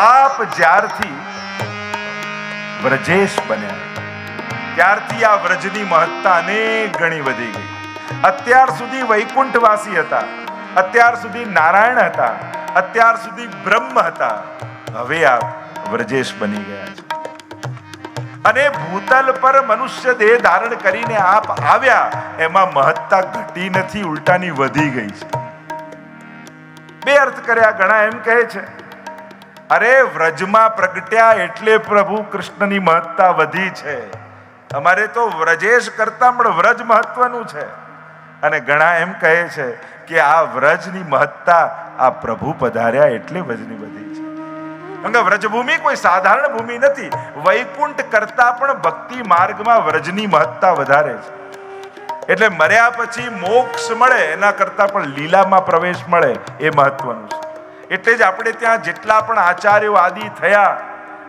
આપ જ્યારથી વ્રજેશ બન્યા ત્યારથી આ વ્રજની મહત્તા અનેક ગણી વધી ગઈ. અત્યાર સુધી વૈકુંઠવાસી હતા, અત્યાર સુધી નારાયણ હતા, અત્યાર સુધી બ્રહ્મ હતા. હવે આપ વ્રજેશ બની ગયા છે અને ભૂતલ પર મનુષ્ય દેહ ધારણ કરીને આપ આવ્યા, એમાં મહત્તા ઘટી નથી, ઉલટાની વધી ગઈ છે. બે અર્થ કર્યા. ઘણા એમ કહે છે, અરે વ્રજમાં પ્રગટ્યા એટલે પ્રભુ કૃષ્ણની મહત્તા વધી છે. અમારે તો વ્રજેશ કરતા પણ વ્રજ મહત્વનું છે. અને ઘણા એમ કહે છે કે આ વ્રજની મહત્તા આ પ્રભુ પધાર્યા એટલે વ્રજની વધી છે. કારણ કે વ્રજભૂમિ કોઈ સાધારણ ભૂમિ નથી. વૈકુંઠ કરતા પણ ભક્તિ માર્ગમાં વ્રજની મહત્તા વધારે છે. એટલે મર્યા પછી મોક્ષ મળે એના કરતા પણ લીલામાં પ્રવેશ મળે એ મહત્વનું છે. એટલે જ આપણે ત્યાં જેટલા પણ આચાર્યો આદિ થયા,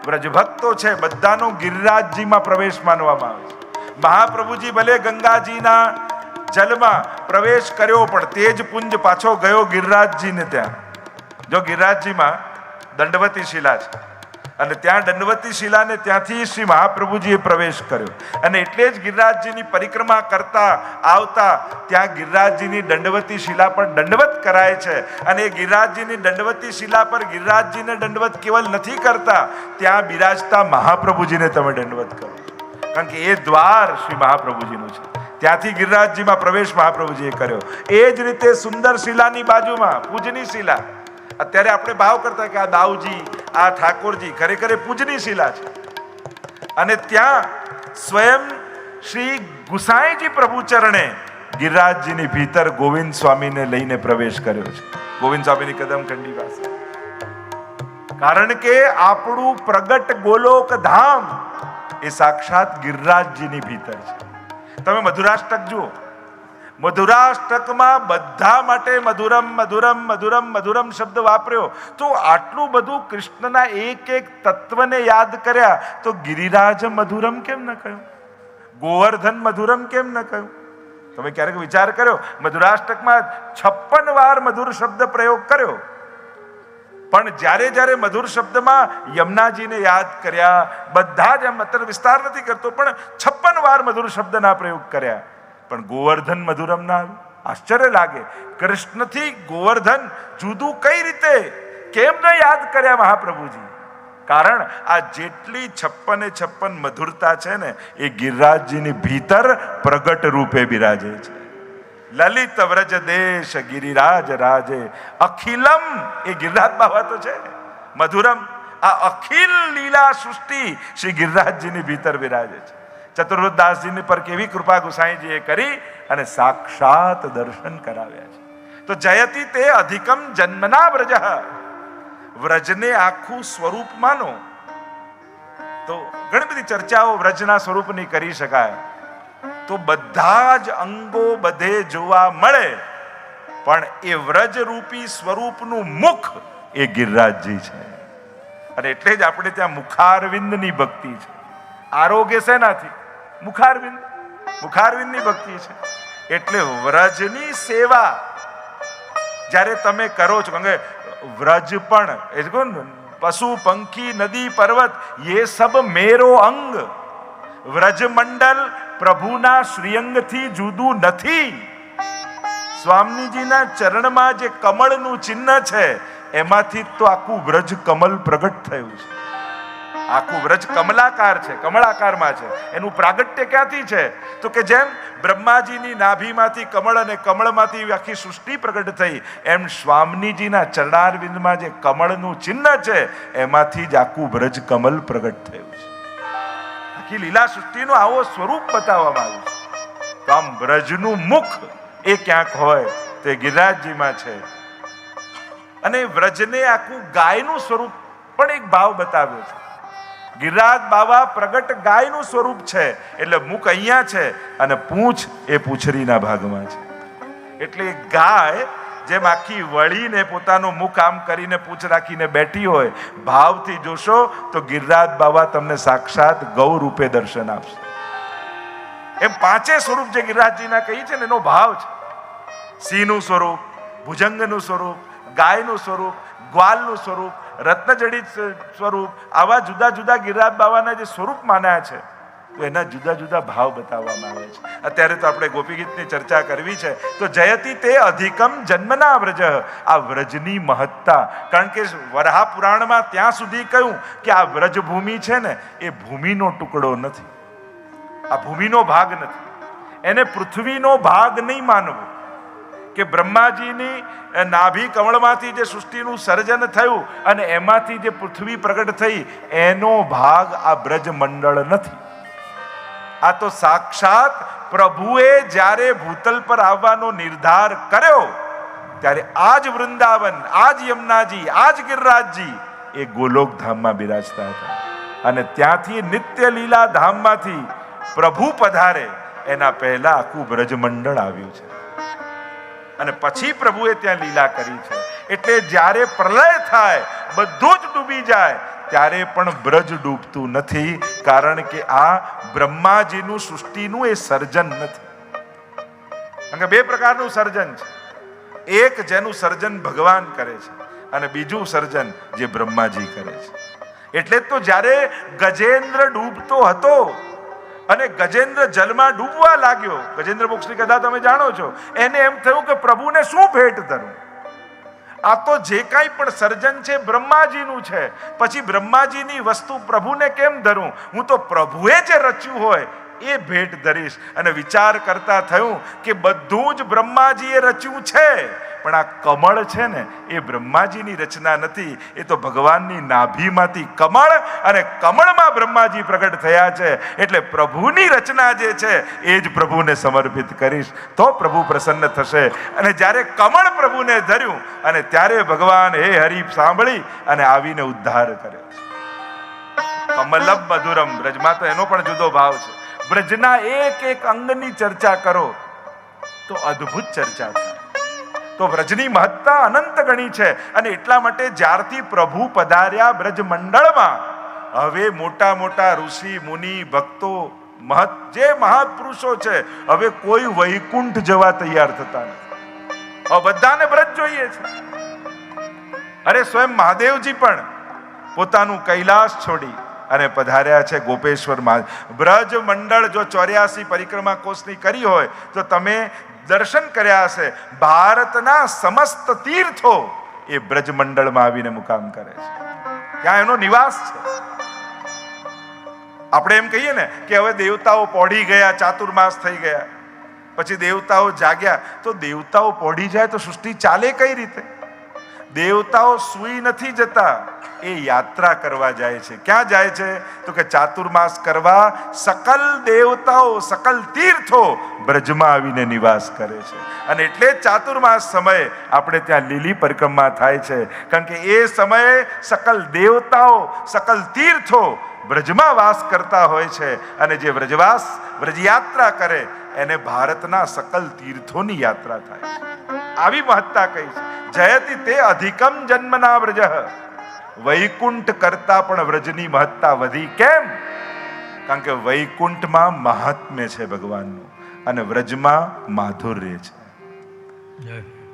વ્રજભક્તો છે, બધાનો ગિરિરાજજીમાં પ્રવેશ માનવામાં આવે છે. મહાપ્રભુજી ભલે ગંગાજીના જલમાં પ્રવેશ કર્યો, પણ તે જ પુંજ પાછો ગયો ગિરિરાજજીને ત્યાં. જો ગિરિરાજજીમાં દંડવતી શિલા છે અને ત્યાં દંડવતી શિલાને ત્યાંથી શ્રી મહાપ્રભુજીએ પ્રવેશ કર્યો. અને એટલે જ ગિરિરાજજીની પરિક્રમા કરતા આવતા ત્યાં ગિરિરાજજીની દંડવતી શિલા પર દંડવત કરાય છે. અને એ ગિરિરાજજીની દંડવતી શિલા પર ગિરિરાજજીને દંડવત કેવલ નથી કરતા, ત્યાં બિરાજતા મહાપ્રભુજીને તમે દંડવત કરો. કારણ કે એ દ્વાર શ્રી મહાપ્રભુજીનું છે. ત્યાંથી ગિરિરાજજીમાં પ્રવેશ મહાપ્રભુજીએ કર્યો. એ જ રીતે સુંદર શિલાની બાજુમાં પૂજની શિલા. અત્યારે આપણે ભાવ કરતા કે આ દાઉજી, આ ઠાકોરજી, ખરેખર પૂજની શિલા છે. અને ત્યાં સ્વયં શ્રી ગુસાઈજી પ્રભુ ચરણે ગિરિરાજજીની ભીતર ગોવિંદ સ્વામીને લઈને પ્રવેશ કર્યો છે. ગોવિંદ સ્વામીની કદમખંડી પાસે. કારણ કે આપણું પ્રગટ ગોલોક ધામ એ સાક્ષાત ગિરિરાજજીની ભીતર છે. તમે મધુરાષ્ટક જુઓ, મધુરાષ્ટકમાં બધા માટે મધુરમ મધુરમ મધુરમ મધુરમ શબ્દ વાપર્યો. તો આટલું બધું કૃષ્ણના એક એક તત્વને યાદ કર્યા તો ગિરિરાજ મધુરમ કેમ ન કહ્યું? ગોવર્ધન મધુરમ કેમ ન કહ્યું? તમે ક્યારેક વિચાર કર્યો? મધુરાષ્ટકમાં 56 વાર મધુર શબ્દ પ્રયોગ કર્યો, પણ જ્યારે જ્યારે મધુર શબ્દમાં યમુનાજીને યાદ કર્યા, બધા જ અત્યારે વિસ્તાર નથી કરતો, પણ 56 વાર મધુર શબ્દના પ્રયોગ કર્યા, પણ ગોવર્ધન મધુરમ ના આવ્યું. આશ્ચર્ય લાગે, કૃષ્ણથી ગોવર્ધન જુદું કઈ રીતે, કેમ ન યાદ કર્યા મહાપ્રભુજી? કારણ આ જેટલી 56 મધુરતા છે ને, એ ગિરિરાજજીની ભીતર પ્રગટ રૂપે બિરાજે છે. લલિત વ્રજ દેશ ગિરિરાજ રાજે અખિલમ, એ ગિરિરાજ બાવા તો છે. મધુરમ, આ અખિલ લીલા સૃષ્ટિ શ્રી ગિરિરાજજીની ભીતર બિરાજે છે. ચતુર્વદાસજીની પર કેવી કૃપા ગુસાઈજીએ કરી અને સાક્ષાત દર્શન કરાવ્યા છે. તો જયતિ તે અધિકમ જન્મના વ્રજ, વ્રજને આખું સ્વરૂપ માનો. તો ઘણી બધી ચર્ચાઓ વ્રજના સ્વરૂપની કરી શકાય. તો બધા જ અંગો બધે જોવા મળે, પણ એ વ્રજ રૂપી સ્વરૂપનું મુખ એ ગિરિરાજજી છે. અને એટલે જ આપણે ત્યાં મુખારવિંદની ભક્તિ છે. આરોગ્ય શેનાથી? મુખારવિંદ. મુખારવિંદની ભક્તિ છે. એટલે વ્રજની સેવા જ્યારે તમે કરો છો, કારણ કે વ્રજ પણ એ પશુ પંખી નદી પર્વત ये सब मेरो અંગ. વ્રજ મંડળ પ્રભુના શ્રીઅંગથી જુદું નથી. સ્વામીજીના ચરણમાં જે કમળનું ચિહ્ન છે, એમાંથી તો આખું વ્રજ કમલ પ્રગટ થયું છે. આખું વ્રજ કમલાકાર છે, કમળાકારમાં છે. એનું પ્રાગટ્ય ક્યાંથી છે? તો કે જેમ બ્રહ્માજીની નાભીમાંથી કમળ અને કમળમાંથી આખી સૃષ્ટિ પ્રગટ થઈ, એમ સ્વામીજીના ચરણારવિંદમાં જે કમળનું ચિહ્ન છે, એમાંથી જ આખું વ્રજ કમલ પ્રગટ થયું છે. આખી લીલા સૃષ્ટિનું આવો સ્વરૂપ બતાવવામાં આવ્યું છે. તો આમ વ્રજનું મુખ એ ક્યાંક હોય તો એ ગિરિરાજજીમાં છે. અને વ્રજને આખું ગાયનું સ્વરૂપ પણ એક ભાવ બતાવ્યો છે. ગિરિરાજ બાવા પ્રગટ ગાયનું સ્વરૂપ છે. એટલે મુખ અહીંયા છે અને પૂંછ એ પૂંછડીના ભાગમાં છે. એટલે ગાય જેમ આખી વળીને પોતાનું મુખ આમ કરીને પૂંછ રાખીને બેઠી હોય, ભાવથી જોશો તો ગિરિરાજ બાવા તમને સાક્ષાત ગૌ રૂપે દર્શન આપશે. એમ 5 સ્વરૂપ જે ગિરિરાજજીના કહી છે ને, એનો ભાવ છે. સિંહનું સ્વરૂપ, ભુજંગનું સ્વરૂપ, ગાયનું સ્વરૂપ, ગ્વાલનું સ્વરૂપ, રત્નજડિત સ્વરૂપ, આવા જુદા જુદા ગિરિરાજ બાવાના જે સ્વરૂપ માન્યા છે તો એના જુદા જુદા ભાવ બતાવવામાં આવે છે. અત્યારે તો આપણે ગોપી ગીતની ચર્ચા કરવી છે તો જયતિ તે અધિકમ જન્મના વ્રજ, આ વ્રજની મહત્તા. કારણ કે વરાહ પુરાણમાં ત્યાં સુધી કહ્યું કે આ વ્રજભૂમિ છે ને એ ભૂમિનો ટુકડો નથી, આ ભૂમિનો ભાગ નથી, એને પૃથ્વીનો ભાગ નહીં માનવો. કે બ્રહ્માજીની નાભી કમળમાંથી જે સૃષ્ટિનું સર્જન થયું અને એમાંથી જે પૃથ્વી પ્રગટ થઈ એનો ભાગ આ બ્રજ મંડળ નથી. આ તો સાક્ષાત પ્રભુએ જ્યારે ભૂતલ પર આવવાનો નિર્ધાર કર્યો ત્યારે આજ વૃંદાવન, આજ યમુનાજી, આજ ગિરિરાજજી એ ગોલોક ધામમાં બિરાજતા હતા અને ત્યાંથી નિત્ય લીલા ધામમાંથી પ્રભુ પધારે એના પહેલા આખું બ્રજ મંડળ આવ્યું છે અને પછી પ્રભુએ ત્યાં લીલા કરી છે. એટલે જ્યારે પ્રલય થાય, બધું જ ડૂબી જાય, ત્યારે પણ બ્રજ ડૂબતું નથી. કારણ કે આ બ્રહ્માજીનું સૃષ્ટિનું એ સર્જન નથી. કારણ કે બે પ્રકારનું સર્જન છે. એક જેનું સર્જન ભગવાન કરે છે અને બીજું સર્જન જે બ્રહ્માજી કરે છે. એટલે તો જ્યારે ગજેન્દ્ર ડૂબતો હતો અને ગજેન્દ્ર જલમાં ડૂબવા લાગ્યો, ગજેન્દ્ર મોક્ષની કથા તમે જાણો છો, એને એમ થયું કે પ્રભુને શું ભેટ ધરું? આ તો જે કાંઈ પણ સર્જન છે બ્રહ્માજીનું છે, પછી બ્રહ્માજીની વસ્તુ પ્રભુને કેમ ધરું? હું તો પ્રભુએ જે રચ્યું હોય એ ભેટ ધરીશ. અને વિચાર કરતા થયું કે બધું જ બ્રહ્માજીએ રચ્યું છે, પણ આ કમળ છે ને એ બ્રહ્માજીની રચના નથી, એ તો ભગવાનની નાભીમાંથી કમળ અને કમળમાં બ્રહ્માજી પ્રગટ થયા છે. એટલે પ્રભુની રચના જે છે એ જ પ્રભુને સમર્પિત કરીશ તો પ્રભુ પ્રસન્ન થશે. અને જ્યારે કમળ પ્રભુને ધર્યું અને ત્યારે ભગવાન હે હરિ સાંભળી અને આવીને ઉદ્ધાર કર્યો. કમલમ મધુરમ, બ્રજમાં તો એનો પણ જુદો ભાવ છે. બ્રજના એક એક અંગની ચર્ચા કરો તો અદ્ભુત ચર્ચા થાય. તો વ્રજની મહત્તા અનંત ગણી છે અને એટલા માટે જ્યારથી પ્રભુ પધાર્યા બ્રજ મંડળમાં, હવે મોટા મોટા ઋષિ મુનિ ભક્તો જે મહાપુરુષો છે હવે કોઈ વૈકુંઠ જવા તૈયાર થતા નથી. હવે બધાને બ્રજ જોઈએ છે. અરે સ્વયં મહાદેવજી પણ પોતાનું કૈલાસ છોડી અને પધાર્યા છે ગોપેશ્વર માં. બ્રજ મંડળ જો 84 પરિક્રમા કોષની કરી હોય તો તમે દર્શન કર્યા હશે. ભારતના સમસ્ત તીર્થો એ બ્રજ મંડળમાં આવીને મુકામ કરે છે, ત્યાં એનો નિવાસ છે. આપણે એમ કહીએ ને કે હવે દેવતાઓ પોઢી ગયા, ચાતુર્માસ થઈ ગયા, પછી દેવતાઓ જાગ્યા, તો દેવતાઓ પોઢી જાય તો સૃષ્ટિ ચાલે કઈ રીતે? દેવતાઓ સૂઈ નથી જતા, એ યાત્રા કરવા જાય છે. ક્યાં જાય છે? તો કે ચાતુર્માસ કરવા સકલ દેવતાઓ, સકલ તીર્થો બ્રજમાં આવીને નિવાસ કરે છે. અને એટલે ચાતુર્માસ સમયે આપણે ત્યાં લીલી પરિક્રમા થાય છે. કારણ કે એ સમયે સકલ દેવતાઓ, સકલ તીર્થો બ્રજમાં વાસ કરતા હોય છે અને જે વ્રજયાત્રા કરે એને ભારતના સકલ તીર્થોની યાત્રા થાય છે. આવી મહત્તા કહી છે. જયતિ તે અધિકમ જન્મના વ્રજ, વૈકુંઠ કરતા પણ વ્રજની મહત્તા વધી. કેમ? કારણ કે વૈકુંઠમાં મહાત્મ્ય છે ભગવાનનું અને વ્રજમાં માધુર્ય છે.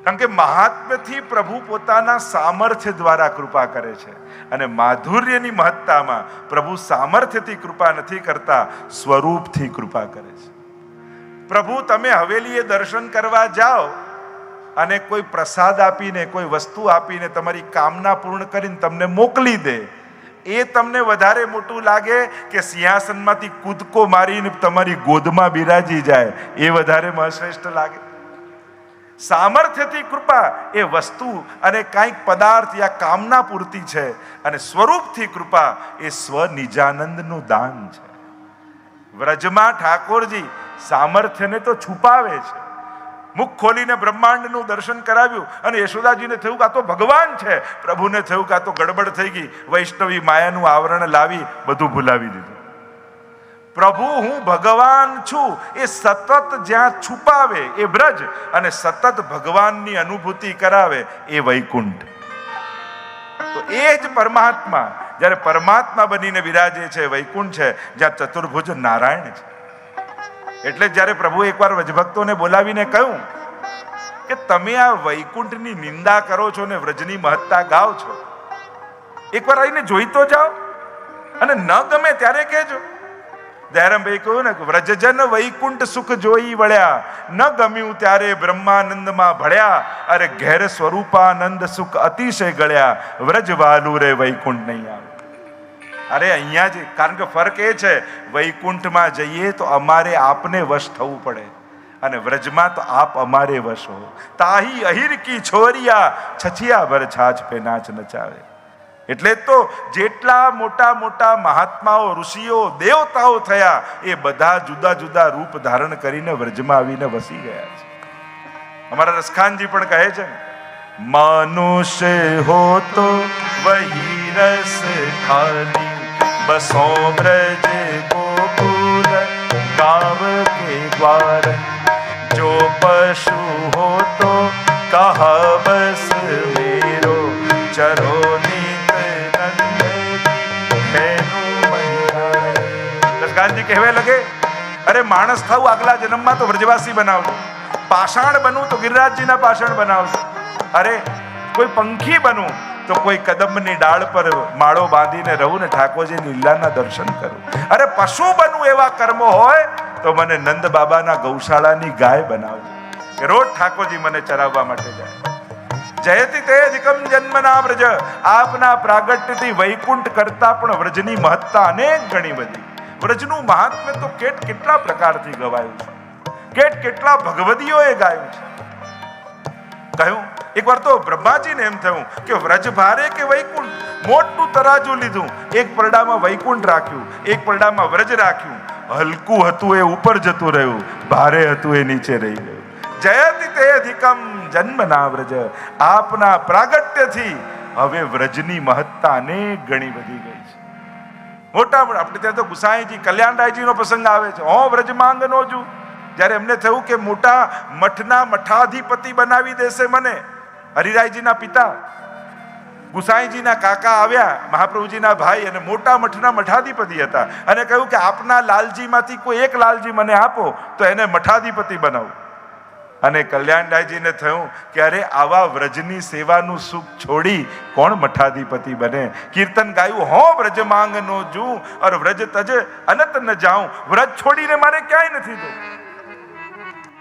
કારણ કે મહાત્મ્યથી પ્રભુ પોતાના સામર્થ્ય દ્વારા કૃપા કરે છે અને માધુર્યની મહત્તામાં પ્રભુ સામર્થ્યથી કૃપા નથી કરતા, સ્વરૂપથી કૃપા કરે છે. પ્રભુ તમે હવેલીએ દર્શન કરવા જાઓ અને કોઈ પ્રસાદ આપીને, કોઈ વસ્તુ આપીને તમારી કામના પૂર્ણ કરીને તમને મોકલી દે, એ તમને વધારે મોટું લાગે કે સિંહાસનમાંથી કૂદકો મારીને તમારી ગોદમાં બિરાજી જાય એ વધારે શ્રેષ્ઠ લાગે? સામર્થ્યથી કૃપા એ વસ્તુ અને કાંઈક પદાર્થ યા કામના પૂરતી છે અને સ્વરૂપથી કૃપા એ સ્વનિજાનંદનું દાન છે. વ્રજમાં ઠાકોરજી સામર્થ્યને તો છુપાવે છે. મુખ ખોલીને બ્રહ્માંડનું દર્શન કરાવ્યું અને યશોદાજીને થયું કે આ તો ભગવાન છે. પ્રભુને થયું કે આ તો ગડબડ થઈ ગઈ, વૈષ્ણવી માયાનું આવરણ લાવી બધું ભૂલાવી દીધું. પ્રભુ હું ભગવાન છું એ સતત જ્યાં છુપાવે એ બ્રજ અને સતત ભગવાનની અનુભૂતિ કરાવે એ વૈકુંઠ. તો એ જ પરમાત્મા જ્યારે પરમાત્મા બનીને વિરાજે છે વૈકુંઠ છે જ્યાં ચતુર્ભુજ નારાયણ છે. એટલે જ્યારે પ્રભુ એકવાર વ્રજભક્તોને બોલાવીને કહ્યું કે તમે આ વૈકુંઠની નિંદા કરો છો ને વ્રજની મહત્તા ગાઓ છો, એકવાર આવીને જોઈ તો જાઓ, અને ન ગમે ત્યારે કહેજો. દયારામભાઈ કહ્યું ને, વ્રજજન વૈકુંઠ સુખ જોઈ વળ્યા, ન ગમ્યું ત્યારે બ્રહ્માનંદમાં ભળ્યા, અરે ઘેર સ્વરૂપાનંદ સુખ અતિશય ગળ્યા, વ્રજ વાલું રે વૈકુંઠ નહીં આવે. અરે અહીંયા જ, કારણ કે ફરક એ છે, વૈકુંઠમાં જઈએ તો અમારે આપને વશ થવું પડે, અને વ્રજમાં તો આપ અમારે વશ હો. તાહી અહિર કી છોરિયા, છછિયા ભર છાછ પે નાચ નચાવે. એટલે તો જેટલા મોટા મોટા મહાત્માઓ, ઋષિઓ, દેવતાઓ થયા, એ બધા જુદા જુદા રૂપ ધારણ કરીને વ્રજમાં આવીને વસી ગયા છે. અમારા રસખાનજી પણ કહે છે ને, માનુષ હો તો વહી રસ ખાલી, બસો બ્રજ ગોકુલ ગાવ કે દ્વાર, જો પશુ હો તો કહા બસ મેરો, ચરો ગાંધી કહેવા લગે, અરે માણસ થવું આગલા જન્મમાં તો વ્રજવાસી બનાવજો, પાષાણ બનવું તો ગિરિરાજજીના પાષાણ બનાવજો, અરે કોઈ પંખી બનવું તો કોઈ કદમની ડાળ પર માળો બાંધીને રહું ને ઠાકોરજી લીલાના દર્શન કરું, અરે પશુ બનવું એવા કર્મો હોય તો મને નંદ બાબાના ગૌશાળાની ગાય બનાવજો, કે રોજ ઠાકોરજી મને ચરાવવા માટે જાય. જયતિ તે અધિકમ જન્મના વ્રજ, આપના પ્રાગટ્યથી વૈકુંઠ કરતા પણ વ્રજની મહત્તા અનેક ગણી વધી. વ્રજનું મહાત્મ્ય તો કેટલા પ્રકારથી ગવાયું છે, કેટલા ભગવદીઓએ ગાયું છે. કહ્યું એકવાર તો બ્રહ્માજીને એમ થયું કે વ્રજ ભારે કે વૈકુંઠ, મોટું તરાજુ લીધું, એક પરડામાં વૈકુંઠ રાખ્યું, એક પરડામાં વ્રજ રાખ્યું. હલકું હતું એ ઉપર જતું રહ્યું, ભારે હતું એ નીચે રહી ગયું. જયતિ તે અધિકમ જન્મના વ્રજ, આપના પ્રાગટ્યથી હવે વ્રજની મહત્તા અનેક ગણી વધી ગઈ છે. મોટા આપણે ત્યાં તો ગુસાઈજી કલ્યાણરાયજીનો પ્રસંગ આવે છે. હો વ્રજ માંગ નો જુ, જ્યારે એમને થયું કે મોટા મઠના મઠાધિપતિ બનાવી દેશે મને, હરિરાયજીના પિતા ગુસાઈજીના કાકા આવ્યા, મહાપ્રભુજીના ભાઈ, અને મોટા મઠના મઠાધિપતિ હતા, અને કહ્યું કે આપના લાલજીમાંથી કોઈ એક લાલજી મને આપો તો એને મઠાધિપતિ બનાવું. અને કલ્યાણરાયજીને થયું કે અરે આવા વ્રજની સેવાનું સુખ છોડી કોણ મઠાધિપતિ બને. કીર્તન ગાયું, હો વ્રજ માંગ નો જુ, और વ્રજ તજ અનત ન જાઉં, વ્રજ છોડીને મારે ક્યાંય નથી જવું,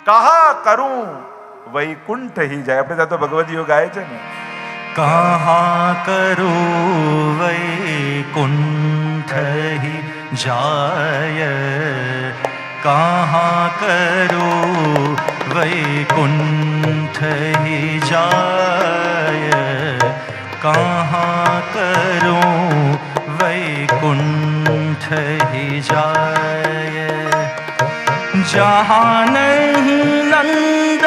કહા કરું વૈકુંઠ હી જાય. આપણે ત્યાં તો ભગવદીઓ ગાય છે ને, કહા કરું વૈકુંઠ હી જાય, કહા કરું वैकुंठ ही जाय, कहाँ करूं वैकुंठ ही जाय, जहाँ नहीं नंद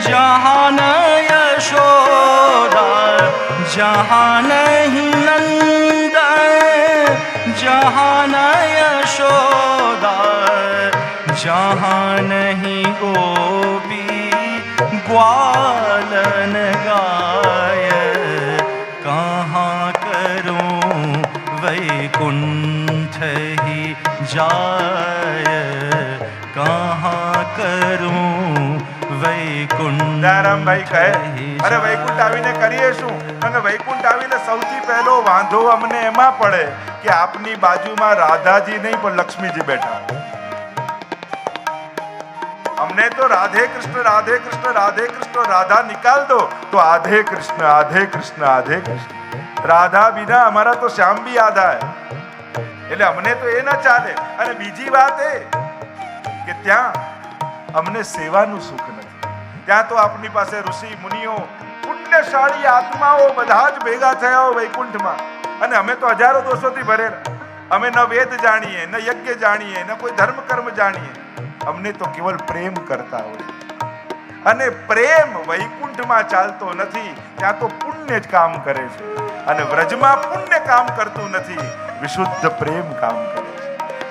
जहाँ न यशोदा, जहाँ नहीं नंद जहाँ न यशोदा, जहाँ नहीं गोपी ग्वालन गाय, कहाँ करूं वैकुंठ ही जाय, कहाँ करूं वैकुंठ. દયારામભાઈ કહે, અરે વૈકુંઠ આવીને કરીએ શું? અને વૈકુંઠ આવીને સૌથી પહેલો વાંધો અમને એમાં પડે કે આપની બાજુમાં રાધાજી નહીં પણ લક્ષ્મીજી બેઠા. हमने तो राधे कृष्ण राधे कृष्ण राधे कृष्ण राधा निकाल दो तो आधे कृष्ण आधे कृष्ण आधे कृष्ण. राधा बिना हमारा तो श्याम भी आधा है, એટલે અમને તો એ ના ચાલે. અને બીજી વાત એ કે ત્યાં અમને સેવાનું સુખ નથી. ત્યાં તો આપની પાસે ઋષિ મુનિઓ, પુણ્યશાળી આત્માઓ બધા જ ભેગા થયા હોય વૈકુંઠમાં, અને અમે તો હજારો દોષોથી ભરેલા. અમે ન વેદ જાણીએ, ન યજ્ઞ જાણીએ, ન કોઈ ધર્મ કર્મ જાણીએ. અમને તો કેવલ પ્રેમ કરતા હોય, અને પ્રેમ વૈકુંઠમાં ચાલતો નથી, ત્યાં તો પુણ્ય જ કામ કરે છે. અને વ્રજમાં પુણ્ય કામ કરતું નથી, વિશુદ્ધ પ્રેમ કામ કરે છે.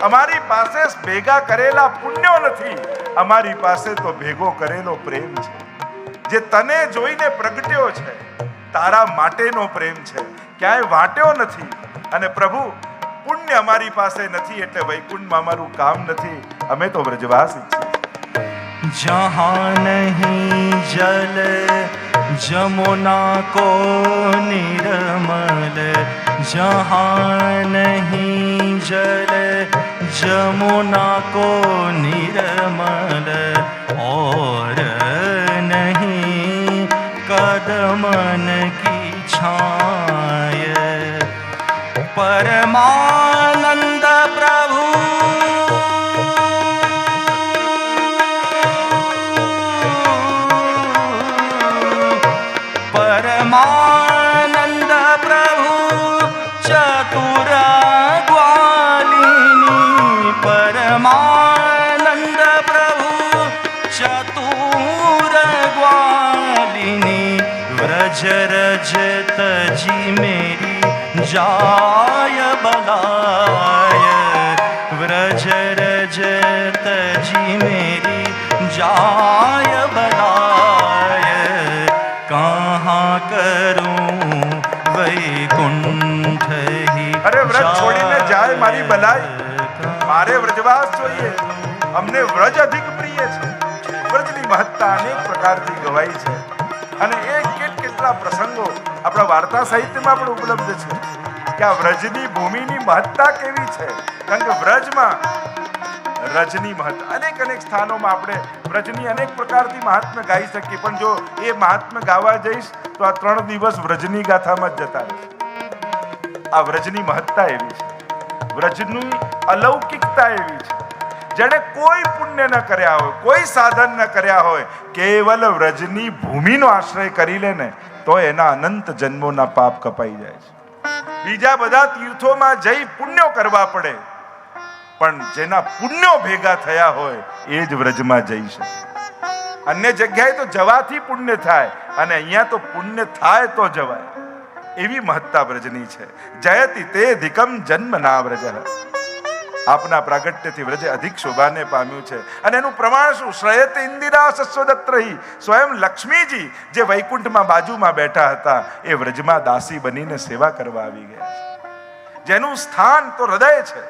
અમારી પાસે ભેગા કરેલા પુણ્યો નથી, અમારી પાસે તો ભેગો કરેલો પ્રેમ છે, જે તને જોઈને પ્રગટ્યો છે, તારા માટેનો પ્રેમ છે, ક્યાંય વાટ્યો નથી. અને પ્રભુ પુણ્ય અમારી પાસે નથી એટલે વૈકુંઠમાં અમારું કામ નથી. અમે તો વ્રજવાસી છીએ. जहाँ नहीं जल जमुना को निर्मल, जहाँ नहीं जल जमुना को निर्मल, और नहीं कदमन की छाय, परमानंद प्रभु परमानंद प्रभु चतुर ग्वालिनी, परमानंद प्रभु चतुर ग्वालिनी, व्रज रजत जी मेरी जाय बलाय, व्रज रजत जी मेरी जाय बलाय, कहाँ करूं वैकुंठ ही। अरे व्रज છોડીને જાય મારી બલાઈ, મારે વ્રજવાસ જોઈએ, અમને વ્રજ અધિક પ્રિય છે. વ્રજની મહત્તા અનેક પ્રકારથી ગવાઈ છે અને એ કેટલા પ્રસંગો આપણા વાર્તા સાહિત્યમાં પણ ઉપલબ્ધ છે કે આ વ્રજની ભૂમિની મહત્તા કેવી છે. કારણ કે વ્રજમાં રજની મહત્તા અનેક સ્થાનોમાં આપણે વ્રજની અનેક પ્રકારથી મહાત્મ્ય ગાઈ શકીએ, પણ જો એ મહાત્મ્ય ગાવા જઈશ તો આ 3 દિવસ વ્રજની ગાથામાં જ જતા રહેશે. આ વ્રજની મહત્તા એવી છે, વ્રજની અલૌકિકતા એવી છે, જેણે કોઈ પુણ્ય ન કર્યા હોય, કોઈ સાધન ન કર્યા હોય, કેવલ વ્રજની ભૂમિનો આશ્રય કરી લે ને તો એના અનંત જન્મોના પાપ કપાઈ જાય છે. બીજા બધા તીર્થોમાં જઈ પુણ્યો કરવા પડે, પણ જેના પુણ્યો ભેગા થયા હોય એ જ વ્રજમાં જઈ શકે. અન્ય જગ્યાએ તો જવાથી પુણ્ય થાય અને અહીંયા તો પુણ્ય થાય તો જવાય. એવી મહત્તા વ્રજની છે. જયતિ તે અધિકમ જન્મ ના વ્રજ. આપના પ્રાગટ્યથી વ્રજ અધિક શોભાને પામ્યું છે. અને એનું પ્રમાણ શું? શ્રયત ઇન્દિરા સસ્વદત્રહી. સ્વયં લક્ષ્મીજી જે વૈકુંઠમાં બાજુમાં બેઠા હતા એ વ્રજમાં દાસી બનીને સેવા કરવા આવી ગયા છે. જેનું સ્થાન તો હૃદય છે.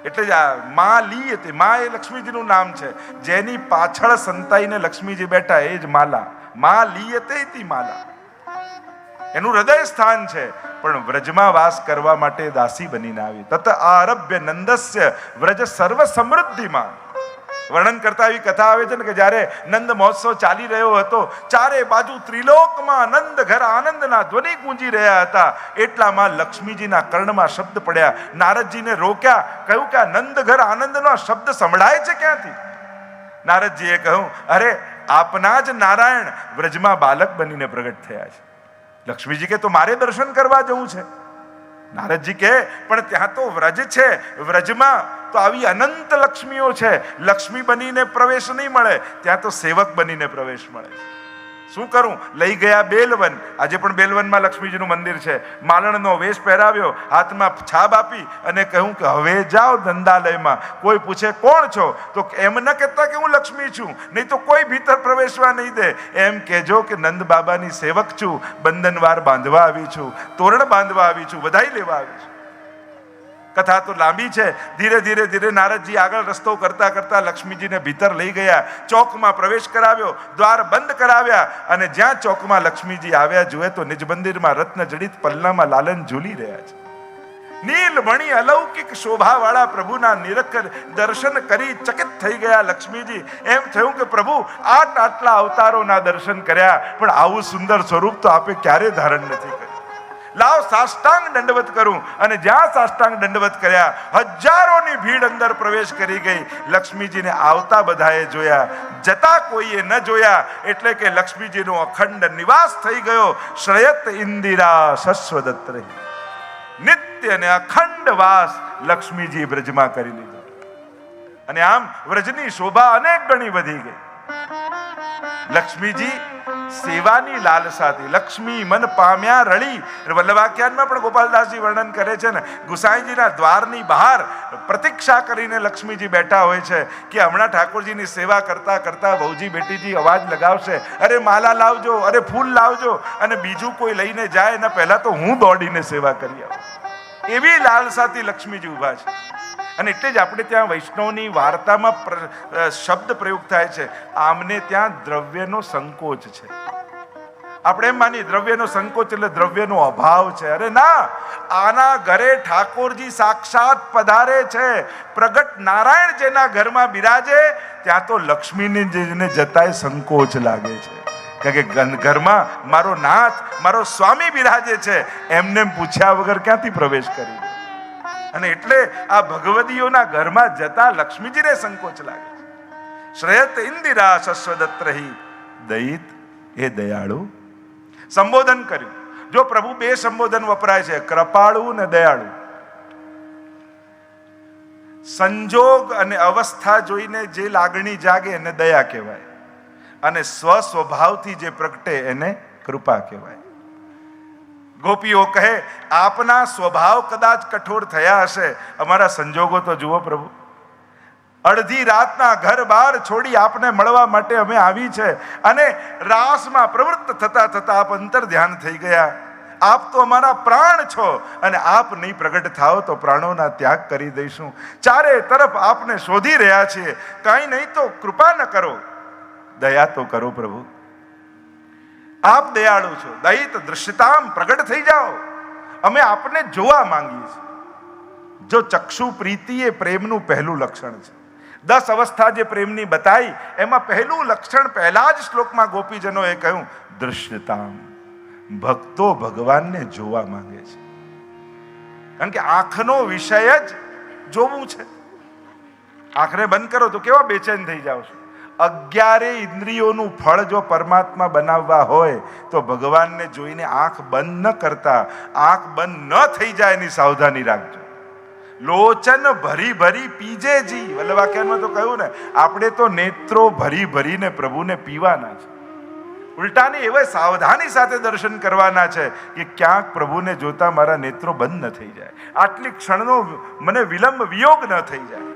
એટલે જ આ મા લી હતી, મા એ લક્ષ્મીજીનું નામ છે. જેની પાછળ સંતાઈને લક્ષ્મીજી બેઠા એ જ માલા. મા લી હતી માલા, એનું હૃદય સ્થાન છે. પણ વ્રજમાં વાસ કરવા માટે દાસી બનીને આવી. તત આરભ્ય નંદસ્ય વ્રજ સર્વ સમૃદ્ધિમાં. વર્ણન કરતા એવી કથા આવે છે ને કે જ્યારે નંદ મહોત્સવ ચાલી રહ્યો હતો, ચારે બાજુ ત્રિલોકમાં નંદ ઘર આનંદના ધ્વનિ ગુંજી રહ્યા હતા. એટલામાં લક્ષ્મીજીના કર્ણમાં શબ્દ પડ્યા. નારદજીને રોક્યા, કહ્યું કે આ નંદ ઘર આનંદનો શબ્દ સંભળાય છે ક્યાંથી? નારદજીએ કહ્યું, અરે આપના જ નારાયણ વ્રજમાં બાલક બનીને પ્રગટ થયા છે. લક્ષ્મીજી કે તો મારે દર્શન કરવા જવું છે. નારદજી કે પણ ત્યાં તો વ્રજ છે, વ્રજમાં તો આવી અનંત લક્ષ્મીઓ છે, લક્ષ્મી બનીને પ્રવેશ નહીં મળે, ત્યાં તો સેવક બનીને પ્રવેશ મળે છે. શું કરું? લઈ ગયા બેલવન. આજે પણ બેલવનમાં લક્ષ્મીજીનું મંદિર છે. માલણનો વેશ પહેરાવ્યો, હાથમાં છાબ આપી અને કહ્યું કે હવે જાઓ નંદાલયમાં. કોઈ પૂછે કોણ છો તો એમ ન કહેતા કે હું લક્ષ્મી છું, નહીં તો કોઈ ભીતર પ્રવેશવા નહીં દે. એમ કહેજો કે નંદ બાબાની સેવક છું, બંધનવાર બાંધવા આવી છું, તોરણ બાંધવા આવી છું, વધાઈ લેવા આવી છું. કથા તો લાંબી છે. ધીરે ધીરે નારદજી આગળ રસ્તો કરતા કરતા લક્ષ્મીજીને ભીતર લઈ ગયા, ચોકમાં પ્રવેશ કરાવ્યો, દ્વાર બંધ કરાવ્યા અને જ્યાં ચોકમાં લક્ષ્મીજી આવ્યા જુએ તો નિજ મંદિરમાં રત્ન જડિત પલ્લામાં લાલન ઝૂલી રહ્યા છે. નીલમણી અલૌકિક શોભાવાળા પ્રભુના નિરખ દર્શન કરી ચકિત થઈ ગયા લક્ષ્મીજી. એમ થયું કે પ્રભુ આટલા અવતારોના દર્શન કર્યા, પણ આવું સુંદર સ્વરૂપ તો આપે ક્યારે ધારણ નથી કર્યું. લાવ સાષ્ટાંગ દંડવત કરું. અને જ્યાં સાષ્ટાંગ દંડવત કર્યા, હજારોની ભીડ અંદર પ્રવેશ કરી ગઈ. લક્ષ્મીજીને આવતા બધાએ જોયા, જતા કોઈએ ન જોયા. એટલે કે લક્ષ્મીજીનો અખંડ નિવાસ થઈ ગયો. શ્રયત ઇન્દિરા શશ્વદત્ત રહી. નિત્ય ને અખંડ વાસ લક્ષ્મીજી વ્રજમાં કરી લીધો. અને આમ વ્રજની શોભા અનેક ગણી વધી ગઈ. લક્ષ્મીજી સેવાની લાલસાથી લક્ષ્મી મન પામ્યા રળી. વલ્લભાખ્યાનમાં પણ ગોપાલદાસજી વર્ણન કરે છે ને, ગુસાઈજીના દ્વારની બહાર પ્રતીક્ષા કરીને લક્ષ્મીજી બેઠા હોય છે કે હમણાં ઠાકોરજીની સેવા કરતા કરતા વહુજી બેટીજી અવાજ લગાવશે, અરે માલા લાવજો, અરે ફૂલ લાવજો, અને બીજું કોઈ લઈને જાય એના પહેલા તો હું દોડીને સેવા કરી આવું. એવી લાલસાથી લક્ષ્મીજી ઉભા છે. અને એટલે જ આપણે ત્યાં વૈષ્ણવની વાર્તામાં શબ્દ પ્રયોગ થાય છે, આમને ત્યાં દ્રવ્યનો સંકોચ છે. આપણે એમ માની દ્રવ્યનો સંકોચ એટલે દ્રવ્યનો અભાવ છે. અરે ના, આના ઘરે ઠાકોરજી સાક્ષાત પધારે છે. પ્રગટ નારાયણ જેના ઘરમાં બિરાજે ત્યાં તો લક્ષ્મીને જેને જતાય સંકોચ લાગે છે, કારણ કે ઘરમાં મારો નાથ, મારો સ્વામી બિરાજે છે, એમને પૂછ્યા વગર ક્યાંથી પ્રવેશ કરી દે. અને એટલે આ ભગવદીઓના ઘરમાં જતા લક્ષ્મીજીને સંકોચ લાગે છે. શ્રેયત ઇન્દિરા શશ્વદત્રહી દયિત, એ દયાળુ. સંબોધન કર્યું. જો પ્રભુ બે સંબોધન વપરાય છે, કૃપાળુ ને દયાળુ. સંજોગ અને અવસ્થા જોઈને જે લાગણી જાગે એને દયા કહેવાય, અને સ્વ સ્વભાવથી જે પ્રગટે એને કૃપા કહેવાય. ગોપીઓ કહે, આપના સ્વભાવ કદાચ કઠોર થયા હશે, અમારા સંજોગો તો જુઓ પ્રભુ. અડધી રાતના ઘર બાર છોડી આપને મળવા માટે અમે આવી છે, અને રાસમાં પ્રવૃત્ત થતા થતા આપ અંતર ધ્યાન થઈ ગયા. આપ તો અમારા પ્રાણ છો, અને આપ નહીં પ્રગટ થાઓ તો પ્રાણોના ત્યાગ કરી દઈશું. ચારે તરફ આપને શોધી રહ્યા છીએ, કાંઈ નહીં તો કૃપા ન કરો, દયા તો કરો પ્રભુ. આપ દયાળુ છો, દયિત દૃશ્યતામ, પ્રગટ થઈ જાઓ, અમે આપને જોવા માંગીએ છીએ. જો ચક્ષુ પ્રીતિ એ પ્રેમનું પહેલું લક્ષણ છે. 10 અવસ્થા જે પ્રેમની બતાઈ, એમાં પહેલું લક્ષણ પહેલા જ શ્લોકમાં ગોપીજનોએ કહ્યું, દૃશ્યતામ. ભક્તો ભગવાનને જોવા માંગે છે, કારણ કે આંખનો વિષય જ જોવું છે. આંખને બંધ કરો તો કેવા બેચેન થઈ જાવ છો. 11 ઇન્દ્રિયોનું ફળ જો પરમાત્મા બનાવવા હોય તો ભગવાનને જોઈને આંખ બંધ ન કરતા, આંખ બંધ ન થઈ જાય એની સાવધાની રાખજો. લોચન ભરી ભરી પીજે જી, વલ્લભાખ્યાનમાં તો કહ્યું ને, આપણે તો નેત્રો ભરી ભરીને પ્રભુને પીવાના છે. ઉલટાની એવા સાવધાની સાથે દર્શન કરવાના છે કે ક્યાંક પ્રભુને જોતા મારા નેત્રો બંધ ન થઈ જાય, આટલી ક્ષણનો મને વિલંબ વિયોગ ન થઈ જાય.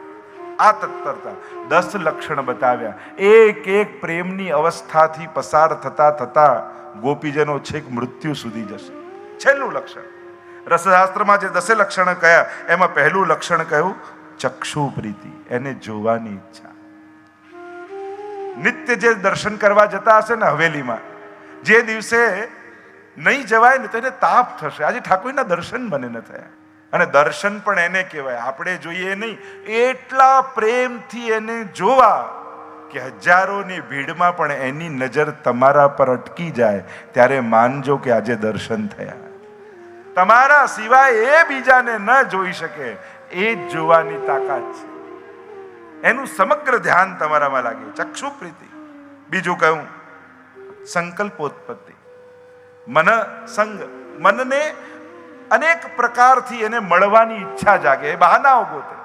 આ તત્પરતા 10 લક્ષણ બતાવ્યા. એક એક પ્રેમની અવસ્થાથી પસાર થતા થતા ગોપીજનો છેક મૃત્યુ સુધી જશે. છેલ્લું લક્ષણ રસશાસ્ત્રમાં જે 10 લક્ષણ કયા, એમાં પહેલું લક્ષણ કહ્યું ચક્ષુ પ્રીતિ, એને જોવાની ઈચ્છા. નિત્ય જે દર્શન કરવા જતા હશે ને હવેલીમાં, જે દિવસે નહીં જવાય ને તો એને તાપ થશે. આજે ઠાકોરના દર્શન મને ન થયા. અને દર્શન પણ એને કહેવાય, આપણે જોઈએ નહીં, એટલા પ્રેમથી એને જોવા કે હજારોની ભીડમાં પણ એની નજર તમારા પર અટકી જાય, ત્યારે માનજો કે આજે દર્શન થયા. તમારા સિવાય એ બીજાને ન જોઈ શકે, એ જ જોવાની તાકાત છે. એનું સમગ્ર ધ્યાન તમારામાં લાગે. ચક્ષુ પ્રીતિ. બીજું કહ્યું સંકલ્પોત્પત્તિ. મન સંગ, મનને અનેક પ્રકારથી એને મળવાની ઈચ્છા જાગે, એ બહાનાઓ ગોતે.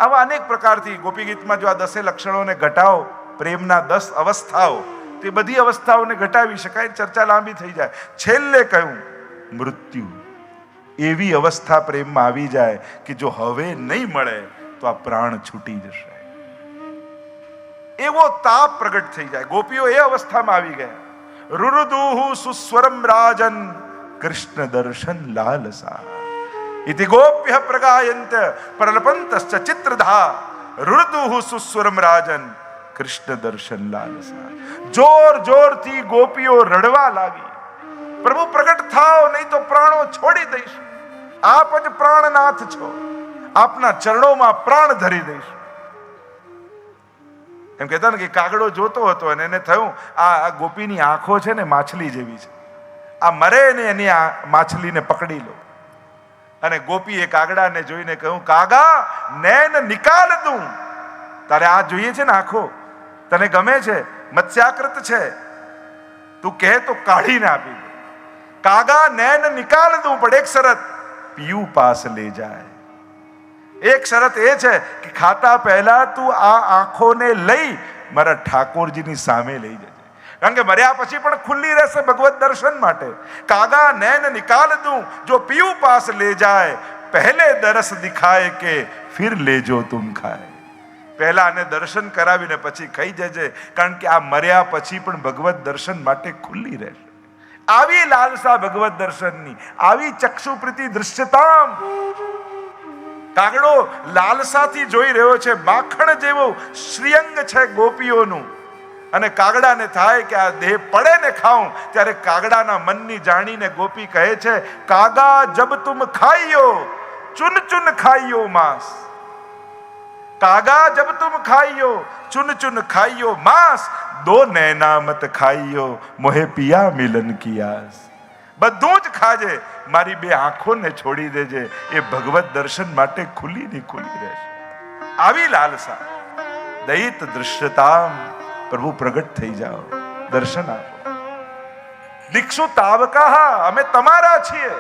આવા અનેક પ્રકારથી ગોપી ગીતમાં જો આ 10 લક્ષણોને ઘટાવો, પ્રેમના 10 અવસ્થાઓ, તે બધી અવસ્થાઓને ઘટાવી શકાય, ચર્ચા લાંબી થઈ જાય. છેલ્લે કહ્યું મૃત્યુ. એવી અવસ્થા પ્રેમમાં આવી જાય કે જો હવે નહીં મળે તો આ પ્રાણ છૂટી જશે, એવો તાપ પ્રગટ થઈ જાય. ગોપીઓ એ અવસ્થામાં આવી ગયા. રુરુદુહુ સુસ્વરમ રાજન કૃષ્ણ દર્શન લાલસા ઇતિ ગોપ્ય પ્રગાયંત પ્રલપંતશ્ચ ચિત્રધા રુરુદુહુ સુસ્વરમ રાજન કૃષ્ણ દર્શન લાલસા. જોર જોરથી ગોપીઓ રડવા લાગી, પ્રભુ પ્રગટ થાઓ, નહીં તો પ્રાણો છોડી દઈશું. આપ જ પ્રાણનાથ છો, આપના ચરણોમાં પ્રાણ ધરી દઈશું. એમ કહેતા ને કે કાગડો જોતો હતો અને એને થયું આ ગોપીની આંખો છે ને માછલી જેવી છે, આ મરે ને એની આ માછલીને પકડી લો. અને ગોપીએ કાગડાને જોઈને કહ્યું, કાગા નૈન નિકાલ દઉં. તારે આ જોઈએ છે ને આંખો, તને ગમે છે, મત્સ્યાકૃત છે, તું કહે તો કાઢીને આપી દે. કાગા નૈન નિકાલ દઉં, પણ એક શરત, પીયું પાસ લે જાય. એક શરત એ છે કે ખાતા પહેલા તું આ આંખોને લઈ મારા ઠાકોરજીની સામે લઈ જજે, કારણ કે મર્યા પછી પણ ખુલ્લી રહેશે ભગવત દર્શન માટે. કાગા નૈન નિકાલ દઉં, જો પીયું પાસ લે જાય, પહેલે દરસ દિખાય કે ફિર લેજો તુમ ખાય. પહેલા આને દર્શન કરાવીને પછી ખાઈ જજે, કારણ કે આ મર્યા પછી પણ ભગવત દર્શન માટે ખુલ્લી રહેશે. આવી લાલસા ભગવત દર્શનની, આવી ચક્ષુ પ્રીતિ દૃશ્યતામ. કાગડો લાલસાથી જોઈ રહ્યો છે, માખણ જેવું શ્રીઅંગ છે ગોપીઓનું, અને કાગડાને થાય કે આ દેહ પડે ને ખાઉં, ત્યારે કાગડાના મનની જાણીને ગોપી કહે છે, કાગા જબ તુમ ખાઈયો ચુન ચુન ખાઈયો માંસ, કાગા જબ તુમ ખાઈયો ચુન ચુન ખાઈયો માંસ, દો નૈના મત ખાઈયો મોહે પિયા મિલન की आस। બધું જ ખાજે, મારી બે આંખોને છોડી દેજે, એ ભગવત દર્શન માટે ખુલ્લી ની ખુલ્લી રહેશે। આવી લાલસા દૈત દૃશ્યતામ, પ્રભુ પ્રગટ થઈ જાઓ, દર્શન આપો। દીક્ષુ તાવકા, અમે તમારા છીએ,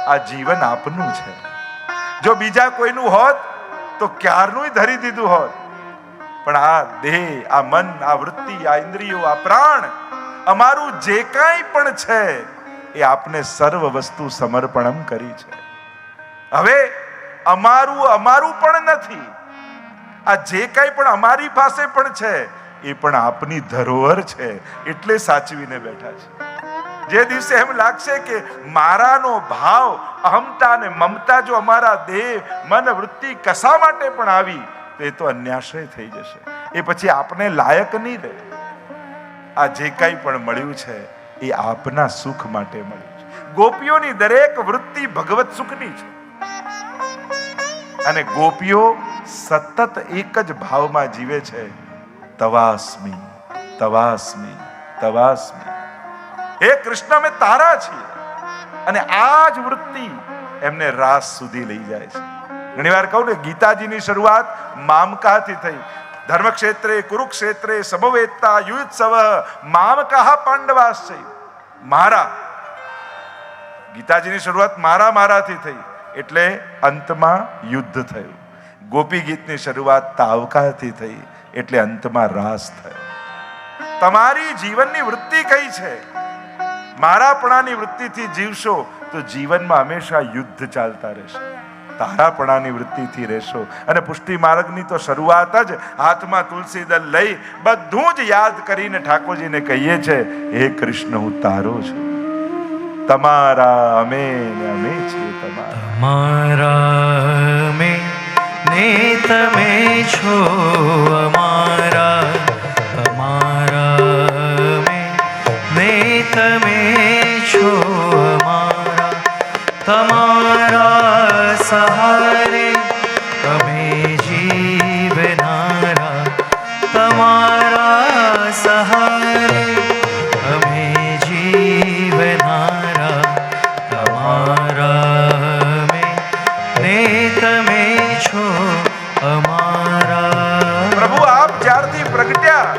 આ જીવન આપનું છે। જો બીજા કોઈનું હોત તો ક્યારનું ધરી દીધું હોત, પણ આ દેહ, આ મન, આ વૃત્તિ, આ ઇન્દ્રિયો, આ પ્રાણ, અમારું જે કાંઈ પણ છે એ આપને સર્વ વસ્તુ સમર્પણમ કરી છે। હવે અમારું પણ નથી, આ જે કાંઈ પણ અમારી પાસે પણ છે એ પણ આપની ધરોહર છે, એટલે સાચવીને બેઠા છે। જે દિવસે એમ લાગશે કે મારાનો ભાવ, અહમતા અને મમતા જો અમારા દેહ, મન, વૃત્તિ કશા માટે પણ આવી તો એ તો અન્યાશ્રય થઈ જશે, એ પછી આપને લાયક નહીં રહે। આ જે કાંઈ પણ મળ્યું છે એ આપના સુખ માટે મળ્યું છે। ગોપીઓની દરેક વૃત્તિ ભગવત સુખની છે, અને ગોપીઓ સતત એક જ ભાવમાં જીવે છે, તવાસ્મી તવાસ્મી તવાસ્મી, હે કૃષ્ણ અમે તારા છીએ। અને આ જ વૃત્તિ એમને રાસ સુધી લઈ જાય છે। ઘણી વાર કહું ને, ગીતાજીની શરૂઆત મામકાથી થઈ। ધર્મક્ષેત્રે કુરુક્ષેત્રે સમવેત્તા યુત્સવ મામકાહ પાંડવાશ્ચૈવ, મારા, ગીતાજીની શરૂઆત મારાથી થઈ, એટલે અંતમાં યુદ્ધ થયું। ગોપી ગીતની શરૂઆત તાવકાથી થઈ, એટલે અંતમાં રાસ થયો। તમારી જીવનની વૃત્તિ કઈ છે? મારાપણાની વૃત્તિથી જીવશો તો જીવનમાં હંમેશા યુદ્ધ ચાલતા રહેશે। તારાપણાની વૃત્તિથી રહેશો, અને પુષ્ટિ માર્ગની તો શરૂઆત જ હાથમાં તુલસી દલ લઈ બધું જ યાદ કરીને ઠાકોરજીને કહીએ છે, હે કૃષ્ણ હું તારો છું, તમારા અમે ને અમે છીએ તમારા। તમારા અમે ને તમે છો અમારા, તમારા અમે ને તમે છો અમારા, તમારા સહારે અમે જીવનારા, તમારા સહારે અમે જીવનારા, તમારા અમે ને તમે છો અમારા। પ્રભુ આપ જ્યારથી પ્રગટ્યા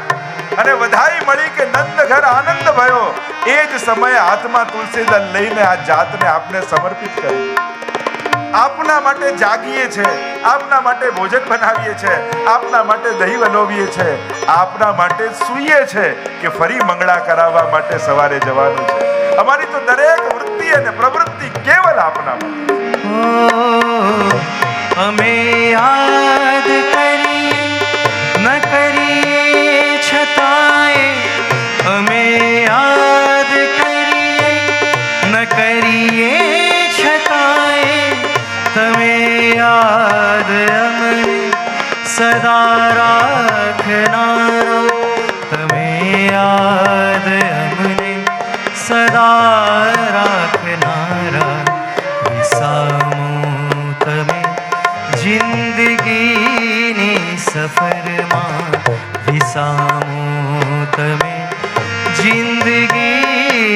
અને વધાઈ મળી કે નંદ ઘર આનંદ ભયો, એ જ સમયે હાથમાં તુલસી દલ લઈને આ જાતને આપને સમર્પિત કરી। આપના માટે જાગીએ છે, આપના માટે ભોજન બનાવીએ છે, આપના માટે દહીં વલોવીએ છે, આપના માટે સૂઈએ છે કે ફરી મંગળા કરાવવા માટે સવારે જવાનું છે। અમારી તો દરેક વૃત્તિ અને પ્રવૃત્તિ કેવલ આપના માટે। અમે યાદ કરીએ ન કરીએ છતાંય, અમે યાદ કરીએ ન કરીએ છતાંય, તમે યાદ અમને સદા રાખનારા, તમે યાદ અમને સદા રાખનારા। વિસામો તમે જિંદગીની સફરમાં, વિસામો તમે જિંદગીની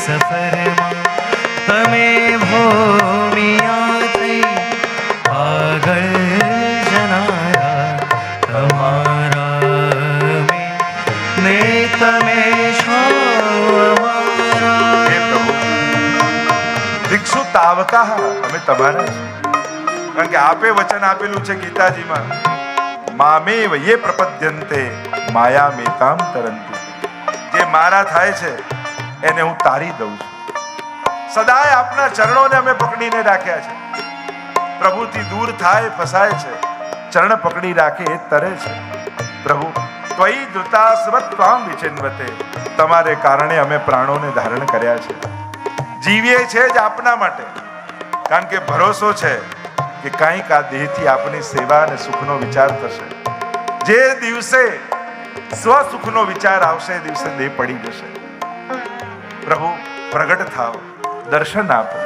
સફરમાં, તમે ભૂમિયા થઈ આગળ જનારા, તમારા અમે ને તમે છો અમારા। હે પ્રભુ, દીક્ષુ તાવકા, અમે તમારા છીએ, કારણ કે આપે વચન આપેલું છે ગીતાજીમાં, મામેવ યે પ્રપદ્યન્તે માયા મેતામ તરંતિ, જે મારા થાય છે એને હું તારી દઉં છું। સદાય આપના ચરણોને અમે પકડીને રાખ્યા છે। પ્રભુથી દૂર થાય ફસાય છે, ચરણ પકડી રાખે એ તરે છે। પ્રભુ ત્વયી ધૃતાસ્વત્વામ વિચિન્વતે, તમારે કારણે અમે પ્રાણોને ધારણ કર્યા છે। જીવીએ છે જ આપના માટે, કારણ કે ભરોસો છે કે કાંઈક આ દેહથી આપની સેવા અને સુખનો વિચાર થશે. જે દિવસે સ્વસુખનો વિચાર આવશે એ દિવસે દેહ પડી જશે. પ્રભુ પ્રગટ થાઓ, દર્શન આપો.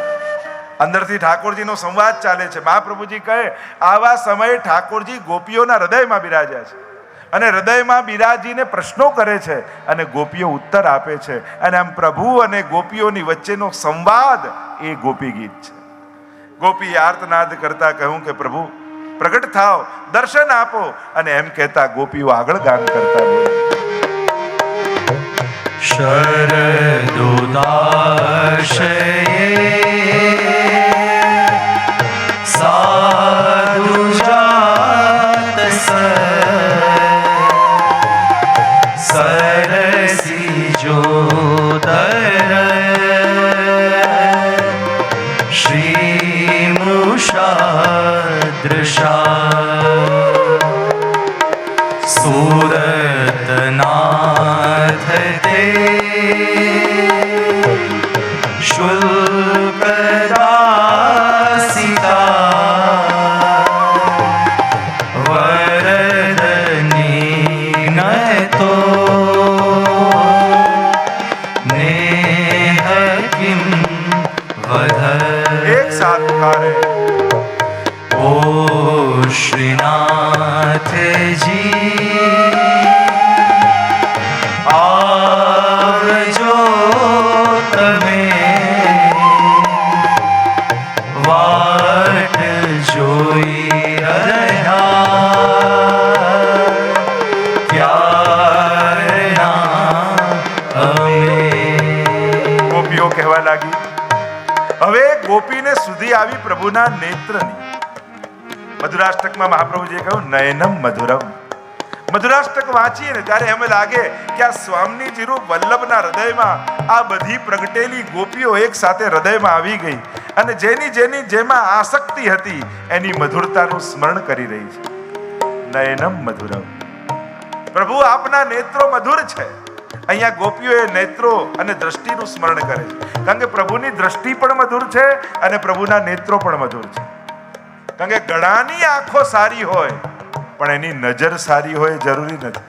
અંદરથી ઠાકોરજીનો સંવાદ ચાલે છે. મહાપ્રભુજી કહે આવા સમયે ઠાકોરજી ગોપીઓના હૃદયમાં બિરાજ્યા છે અને હૃદયમાં બિરાજીને પ્રશ્નો કરે છે અને ગોપીઓ ઉત્તર આપે છે. અને આમ પ્રભુ અને ગોપીઓની વચ્ચેનો સંવાદ એ ગોપી ગીત છે. ગોપી આર્તનાદ કરતા કહ્યું કે પ્રભુ પ્રગટ થાઓ, દર્શન આપો. અને એમ કહેતા ગોપીઓ આગળ ગાન કરતા બોલે, શરદુદાશયે સાધુજાત સરસી જોદર શ્રી મૃષાદૃશા સુરતનાથ તે શુલ્કદાસિકા વરદની નતો નેહ કિમ વધ. એક સાથ પુકારે, ઓ શ્રીનાથજી આવજો તમે, વાટ જોઈ રહ્યા ક્યારના અમે. ગોપીઓ કહેવા લાગી. હવે ગોપીને સુધી આવી પ્રભુના નેત્રની. મધુરાષ્ટકમાં મહાપ્રભુજીએ કહ્યું નયનમ મધુરમ. મધુરાષ્ટક વાંચીએ ને ત્યારે એમ લાગે કે આ સ્વામીજી રૂપ વલ્લભના હૃદયમાં આ બધી પ્રગટેલી ગોપીઓ એક સાથે હૃદયમાં આવી ગઈ અને જેની જેમાં આસક્તિ હતી એની મધુરતાનું સ્મરણ કરી રહી છે. નયનમ મધુરમ. પ્રભુ આપના નેત્રો મધુર છે. અહીંયા ગોપીઓએ નેત્રો અને દ્રષ્ટિનું સ્મરણ કરે છે, કારણ કે પ્રભુની દ્રષ્ટિ પણ મધુર છે અને પ્રભુના નેત્રો પણ મધુર છે. કારણ કે ઘણાની આંખો સારી હોય પણ એની નજર સારી હોય જરૂરી નથી.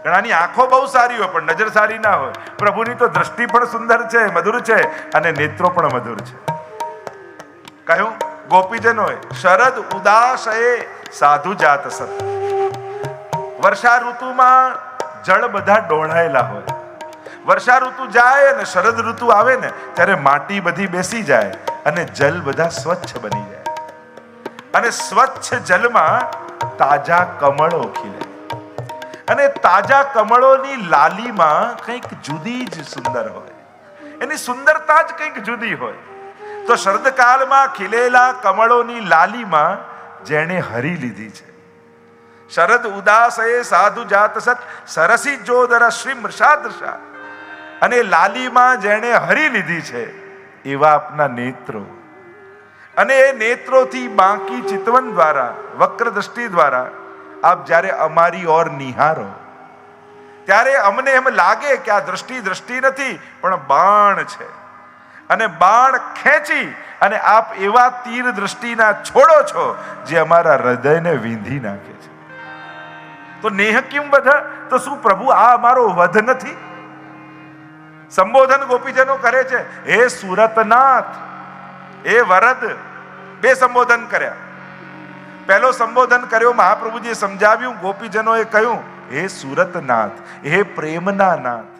ઘણાની આંખો બહુ સારી હોય પણ નજર સારી ના હોય. પ્રભુની તો દ્રષ્ટિ પણ સુંદર છે, મધુર છે અને નેત્રો પણ મધુર છે. કહ્યું ગોપીજનોએ શરદ ઉદાસયે સાધુ જાત સત. વર્ષા ઋતુમાં જળ બધા ડોળાયેલા હોય. વર્ષા ઋતુ જાય અને શરદ ઋતુ આવે ને ત્યારે માટી બધી બેસી જાય અને જલ બધા સ્વચ્છ બની જાય અને સ્વચ્છ જલમાં તાજા કમળો ખીલે અને તાજા કમળોની લાલીમાં કંઈક જુદી જ સુંદર હોય. એની સુંદરતા જ કંઈક જુદી હોય. તો શરદકાળમાં ખીલેલા કમળોની લાલીમાં જેણે હરી લીધી છે. શરદ ઉદાસયે સાધુ જાત સત સરસી જોદર શ્રી મૃષાદૃશા. અને લાલીમાં જેણે હરી લીધી છે એવા આપના નેત્રો. અને એ નેત્રોથી બાંકી ચિતવન દ્વારા, વક્ર દ્રષ્ટિ દ્વારા આપ જ્યારે અમારી ઓર નિહારો ત્યારે અમને એમ લાગે કે આ દ્રષ્ટિ નથી પણ બાણ છે. અને બાણ ખેંચી અને આપ એવા તીર દ્રષ્ટિના છોડો છો જે અમારા હૃદયને વીંધી નાખે છે. તો નેહ કિમ વધ. તો શું પ્રભુ આ અમારો વધ નથી? સંબોધન ગોપીજનો કરે છે, હે સુરતનાથ, હે વરદ. બે સંબોધન કર્યા. પહેલો સંબોધન કર્યો મહાપ્રભુજીએ સમજાવ્યું, ગોપીજનોએ કહ્યું હે સુરતનાથ, હે પ્રેમના નાથ.